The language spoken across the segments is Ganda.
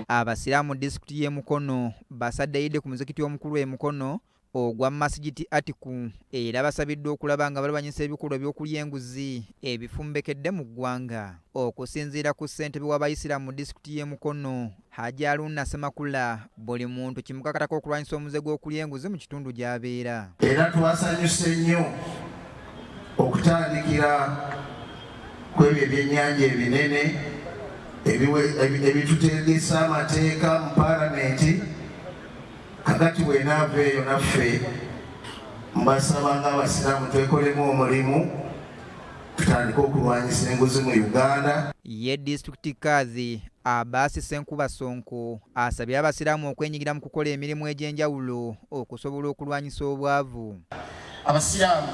Abasiraamu disitulikiti y'e Mukono basadde Eid ku muzikiti omukulu e Mukono ogwa Masigiti Atiku era basabiddwa okulaba nga balwanyisa ebikolwa by'okulya enguzi ebifumbekedde mu ggwanga. Okusinziira ku ssentebe w'Abayisiraamu mu disitulikiti y'e Mukono Hajji Haruna Semakula, buli muntu kimukakatako okulwanyisa omuze gw'okulya enguzi mu kitundu gy'abeera. Era twasanyuse nnyo okutandikira ku ebyo ebyennyanja ebinene ebituteegesa amateeka mu paalamenti. Kakati bwenaava eyo naffe mbasaba ng'Abasiraamu twekolemu omulimu tutandike okulwanyisa enguzi mu Uganda. Ye disitulikiti Kaazi Abaasi Senkuba Sonko asabye Abasiraamu okwenyigira mu kukola emirimu egy'enjawulo okusobola okulwanyisa obwavu. Abasiraamu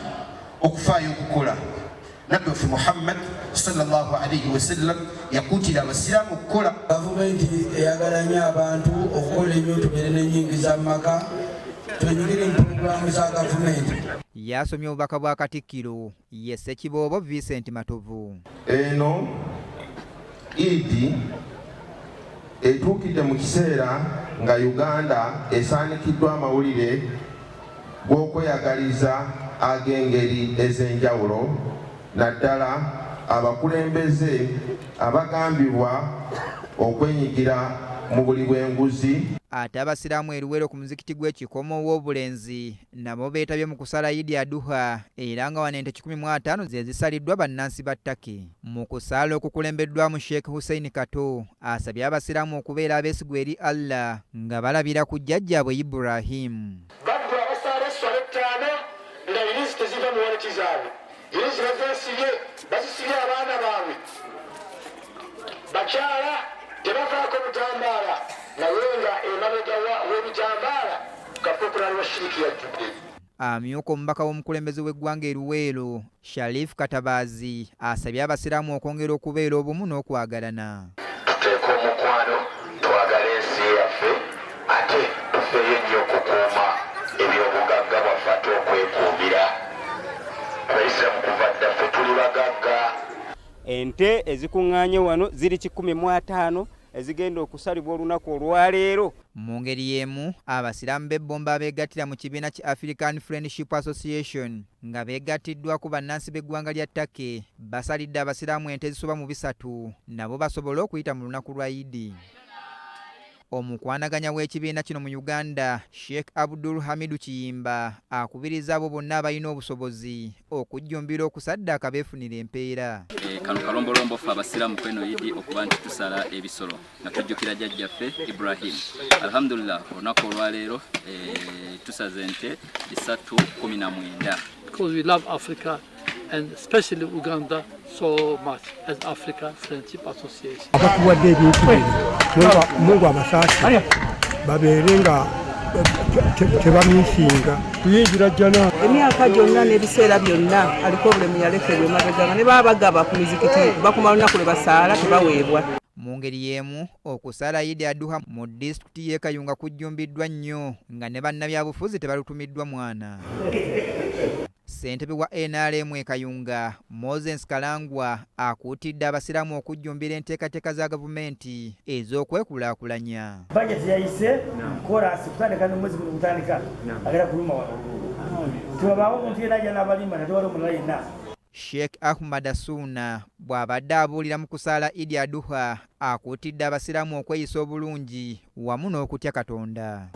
okufaayo okukola. Nabbi waffe Muhammad sallallahu alayhi wa sallam yakuutira Abasiraamu okukola. Gavumenti eyagala nnyo abantu okukola ebintu bire n'ennyingiza mu maka. Twenyigire mu pulogulaamu za gavumenti. Yasomye obubaka bwa Katikkiro ye Ssekiboobo Vincent Matovu. Eno Eid etuukidde mu kiseera nga Uganda esaanikiddwa amawulire g'okweyagaliza ag'engeri ez'enjawulo, naddala abakulembeze abagambibwa okwenyigira mu buli bw'enguzi. Ate Abasiraamu e Luweero ku muzikiti gw'ekikomo w'obulenzi nabo beetabye mu kusala Eid Aduha era nga wano ente 15 ze zisaliddwa bannansi ba Ttaki. Mu kusaala okukulembeddwamu Sheikh Hussein Kato asabye Abasiraamu okubeera abeesigwa eri Allah nga balabira ku jjajjaabwe Ibrahim. Baddu abasaala esswala ettaano nga irizi teziva mu waleti zaabwe. Irizi bazeesibye bazisibye abaana baabwe. Bakyala tebavaako butambaala naye nga emabega w'ebitambaala Kapoopulani wa Shiriki yajjudde. Amyuka omubaka w'omukulembeze w'eggwanga e Luweero Sharif Katabaazi asabye Abasiraamu okwongera okubeera obumu n'okwagalana. Tuteeke omukwano twagale ensi yaffe ate tufeeyo nnyo okukuuma ebyobugagga bwaffe ate okwekuumira. Abayisiraamu kuva dda ffe tuli bagagga. Ente ezikuŋŋaanye wano ziri 15 ezigenda okusalibwa olunaku olwaleero. Mu ngeri y'emu Abasiraamu b'ebbomba abeegattira mu kibiina ki African Friendship Association nga beegattiddwa ku bannansi b'eggwanga lya Ttaki basalidde Abasiraamu ente ezisoba mu 3 nabo basobole okuyita mu lunaku lwa Eid. Omukwanaganya w'ekibiina kino mu Uganda Sheikh Abdul Hamidu Kiyimba akubiriza abo bonna abalina obusobozi okujjumbira okusaddaaka beefunira empeera. Kano kalombolombo ffe Abasiraamu kweno Eid okuba nti tusala ebisolo nga tujjukira jjajjaffe Ibrahim. Alhamdulillah olunaku olwaleero tusaze ente 319. Because we love Africa and especially Uganda so much as African Friendship Association. Abatuwadde ebintu Mungu abasaasi babeere nga tebamisinga kuyingira jjana. Emyaka gyonna n'ebiseera byonna aliko obulemu yalekerwa emabega ne baba bagaba ku mizikiti bakumala olunaku lwe basaala tebaweebwa. Mu ngeri y'emu okusala Eid Aduha mu disitulikiti y'e Kayunga kujjumbiddwa nnyo nga ne bannabyabufuzi tebalutumiddwa mwana. Ssentebe wa NRM e Kayunga Moses Kalangwa akuutidde Abasiraamu okujjumbira enteekateeka za gavumenti ez'okwekulaakulanya. Bajeti yayise korasi kutandika n'omwezi guno kutandika agenda kuluma wano. Tubabaawo omuntu yenna ajja n'abalima natewali omulala yenna. Sheikh Ahmad Asuna bw'abadde abuulira mu kusaala Eid Aduha akuutidde Abasiraamu okweyisa obulungi wamu n'okutya Katonda.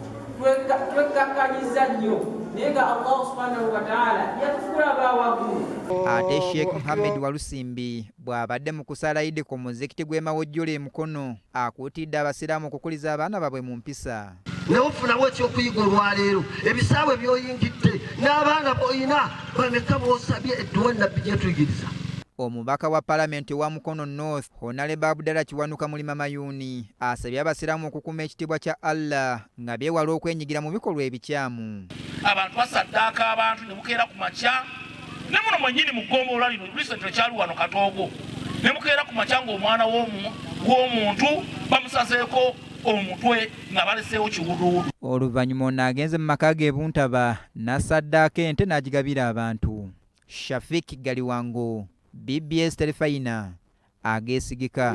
Twekkakanyiza nnyo naye nga Allah subhanahu wa ta'ala yatufuula abawaggulu. Ate Sheikh Muhammad Walusimbi bw'abadde mu kusaala Eid ku muzikiti gw'e Mawojjolo e Mukono akuutidde Abasiraamu okukuliza abaana baabwe mu mpisa. Neofunawo ekyokuyiga olwaleero ebisaawe by'oyingidde n'abaana b'olina bameka b'osabye edduwa nabbi gyetuyigiriza. Omubaka wa Paalamenti wa Mukono North Honorable Abdallah Kiwanuka Mulima Mayuni asabye Abasiraamu okukuuma ekitiibwa kya Allah nga beewala okwenyigira mu bikolwa ebikyamu. Abantu basaddaaka abantu ne bukeera ku makya ne muno mwennyini mu ggombolola lino recently kyali wano Katoogo ne bukeera ku makya ng'omwana w'omuntu bamusazeeko omutwe nga baleseewo kiwuduwudu. Oluvannyuma ono agenze mu maka ge Buntaba n'asaddaaka ente n'agigabira abantu. Shafik Galiwango BBS Telefayina ageesigika.